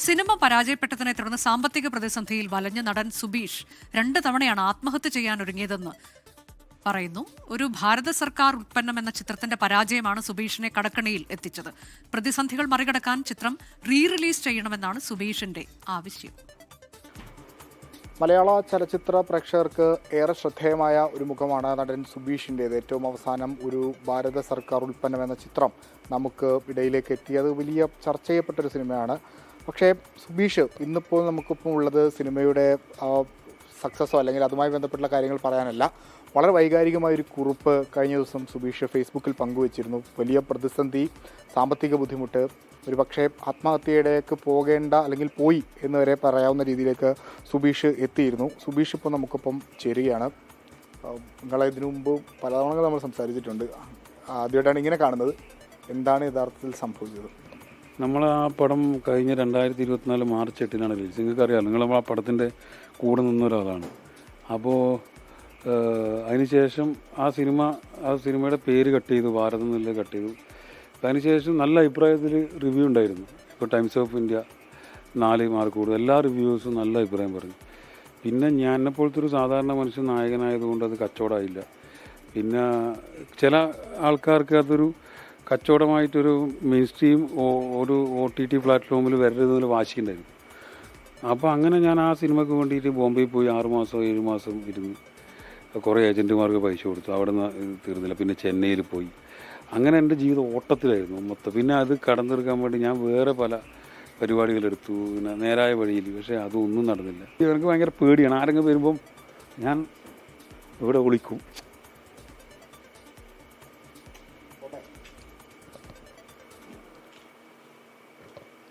Cinema പരാജയപ്പെട്ടതിനെ തുടർന്ന് സാമ്പത്തിക പ്രതിസന്ധിയിൽ വലഞ്ഞ നടൻ സുബീഷ് 2 തവണയാണ് ആത്മഹത്യ ചെയ്യാനൊരുങ്ങിയതെന്ന് പറയുന്നു. ഒരു ഭാരത സർക്കാർ ഉൽപ്പന്നം എന്ന ചിത്രത്തിന്റെ പരാജയമാണ് സുബീഷിനെ കടക്കണിയിൽ എത്തിച്ചത്. പ്രതിസന്ധികൾ മറികടക്കാൻ ചിത്രം റിലീസ് ചെയ്യണമെന്നാണ് സുബീഷിന്റെ ആവശ്യം. മലയാള ചലച്ചിത്ര പ്രേക്ഷകർക്ക് ഏറെ ശ്രദ്ധേയമായ ഒരു മുഖമാണ് നടൻ സുബീഷിൻ്റേത്. ഏറ്റവും അവസാനം ഒരു ഭാരത സർക്കാർ ഉൽപ്പന്നം എന്ന ചിത്രം നമുക്ക് ഇടയിലേക്ക് എത്തിയത് വലിയ ചർച്ച ചെയ്യപ്പെട്ടൊരു സിനിമയാണ്. പക്ഷേ സുബീഷ് ഇന്നിപ്പോൾ നമുക്കിപ്പോൾ ഉള്ളത് സിനിമയുടെ സക്സസ്സോ അല്ലെങ്കിൽ അതുമായി ബന്ധപ്പെട്ടുള്ള കാര്യങ്ങൾ പറയാനല്ല. വളരെ വൈകാരികമായൊരു കുറിപ്പ് കഴിഞ്ഞ ദിവസം സുബീഷ് ഫേസ്ബുക്കിൽ പങ്കുവച്ചിരുന്നു. വലിയ പ്രതിസന്ധി, സാമ്പത്തിക ബുദ്ധിമുട്ട്, ഒരു പക്ഷേ ആത്മഹത്യയിലേക്ക് പോകേണ്ട അല്ലെങ്കിൽ പോയി എന്ന് വരെ പറയാവുന്ന രീതിയിലേക്ക് സുബീഷ് എത്തിയിരുന്നു. സുബീഷ് ഇപ്പോൾ നമുക്കൊപ്പം ചേരുകയാണ്. നിങ്ങളെ ഇതിനു മുമ്പ് പലതവണ നമ്മൾ സംസാരിച്ചിട്ടുണ്ട്. ആദ്യമായിട്ടാണ് ഇങ്ങനെ കാണുന്നത്. എന്താണ് യഥാർത്ഥത്തിൽ സംഭവിച്ചത്? നമ്മൾ ആ പടം കഴിഞ്ഞ 2024 മാർച്ച് 8-നാണ് റിലീസ്. നിങ്ങൾക്കറിയാം, നിങ്ങൾ ആ പടത്തിൻ്റെ കൂടെ നിന്ന ഒരാളാണ്. അപ്പോൾ അതിനുശേഷം ആ സിനിമയുടെ പേര് കട്ട് ചെയ്തു, ഭാരതം എന്നുള്ളത് കട്ട് ചെയ്തു. അതിനുശേഷം നല്ല അഭിപ്രായത്തിൽ റിവ്യൂ ഉണ്ടായിരുന്നു. ഇപ്പോൾ ടൈംസ് ഓഫ് ഇന്ത്യ 4 മാർക്ക് കൂടുതൽ, എല്ലാ റിവ്യൂസും നല്ല അഭിപ്രായം പറഞ്ഞു. പിന്നെ എന്നെപ്പോലത്തെ ഒരു സാധാരണ മനുഷ്യൻ നായകനായതുകൊണ്ട് അത് കച്ചവടമായില്ല. പിന്നെ ചില ആൾക്കാർക്ക് അതൊരു കച്ചവടമായിട്ടൊരു മെയിൻ സ്ട്രീം ഒരു OTT പ്ലാറ്റ്ഫോമിൽ വരരുന്നതിൽ വാശിയുണ്ടായിരുന്നു. അപ്പോൾ അങ്ങനെ ഞാൻ ആ സിനിമയ്ക്ക് വേണ്ടിയിട്ട് ബോംബെയിൽ പോയി 6 മാസം 7 മാസം ഇരുന്ന് കുറേ ഏജൻറ്റുമാർക്ക് പൈസ കൊടുത്തു. അവിടെ നിന്ന് തീർന്നില്ല. പിന്നെ ചെന്നൈയിൽ പോയി. അങ്ങനെ എൻ്റെ ജീവിതം ഓട്ടത്തിലായിരുന്നു മൊത്തം. പിന്നെ അത് കടന്നെടുക്കാൻ വേണ്ടി ഞാൻ വേറെ പല പരിപാടികളെടുത്തു, പിന്നെ നേരായ വഴിയിൽ. പക്ഷേ അതൊന്നും നടന്നില്ല. എനിക്ക് ഭയങ്കര പേടിയാണ്. ആരെങ്കിലും വരുമ്പം ഞാൻ ഇവിടെ വിളിക്കും.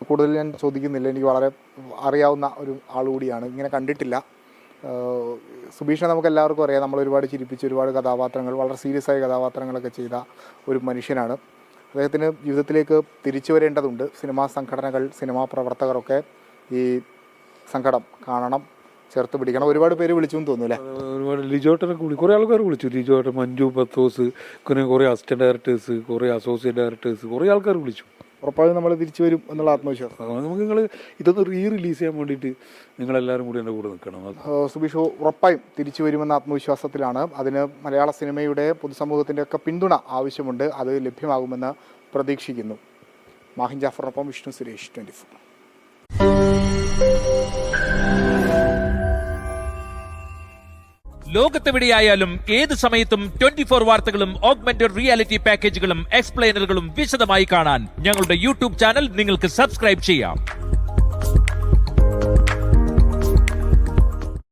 കൂടുതൽ ഞാൻ ചോദിക്കുന്നില്ല. എനിക്ക് വളരെ അറിയാവുന്ന ഒരു ആൾ കൂടിയാണ്. ഇങ്ങനെ കണ്ടിട്ടില്ല. സുബീഷിനെ നമുക്ക് എല്ലാവർക്കും അറിയാം. നമ്മൾ ഒരുപാട് ചിരിപ്പിച്ച് ഒരുപാട് കഥാപാത്രങ്ങൾ, വളരെ സീരിയസ് ആയ കഥാപാത്രങ്ങളൊക്കെ ചെയ്ത ഒരു മനുഷ്യനാണ്. അദ്ദേഹത്തിന് ജീവിതത്തിലേക്ക് തിരിച്ചു വരേണ്ടതുണ്ട്. സിനിമാ സംഘടനകൾ, സിനിമാ പ്രവർത്തകരൊക്കെ ഈ സങ്കടം കാണണം, ചേർത്ത് പിടിക്കണം. ഒരുപാട് പേര് വിളിച്ചു എന്ന് തോന്നുന്നു അല്ലേ? ഒരുപാട് ലിജോട്ടനൊക്കെ കുറേ ആൾക്കാർ വിളിച്ചു. ലിജോട്ടൻ, മഞ്ജു പത്തോസ്, കുറേ അസിസ്റ്റന്റ് ഡയറക്ടേഴ്സ്, കുറേ അസോസിയേറ്റ് ഡയറക്ടേഴ്സ്, കുറേ ആൾക്കാർ വിളിച്ചു. ഉറപ്പായും നമ്മൾ തിരിച്ചു വരും എന്നുള്ള ആത്മവിശ്വാസം. നമുക്ക് ഇതൊന്ന് റിലീസ് ചെയ്യാൻ വേണ്ടിയിട്ട് നിങ്ങളെല്ലാവരും കൂടി എൻ്റെ കൂടെ നിൽക്കണം. സുബീഷ് ഉറപ്പായും തിരിച്ചു വരുമെന്ന ആത്മവിശ്വാസത്തിലാണ്. അതിന് മലയാള സിനിമയുടെ പൊതുസമൂഹത്തിൻ്റെ ഒക്കെ പിന്തുണ ആവശ്യമുണ്ട്. അത് ലഭ്യമാകുമെന്ന് പ്രതീക്ഷിക്കുന്നു. മാഹിൻ ജാഫറിനൊപ്പം വിഷ്ണു സുരേഷ്, 24. ലോകത്തെവിടെയായാലും ഏത് സമയത്തും 24 വാർത്തകളും ഓഗ്മെന്റഡ് റിയാലിറ്റി പാക്കേജുകളും എക്സ്പ്ലെയിനറുകളും വിശദമായി കാണാൻ ഞങ്ങളുടെ YouTube ചാനൽ നിങ്ങൾക്ക് സബ്സ്ക്രൈബ് ചെയ്യാം.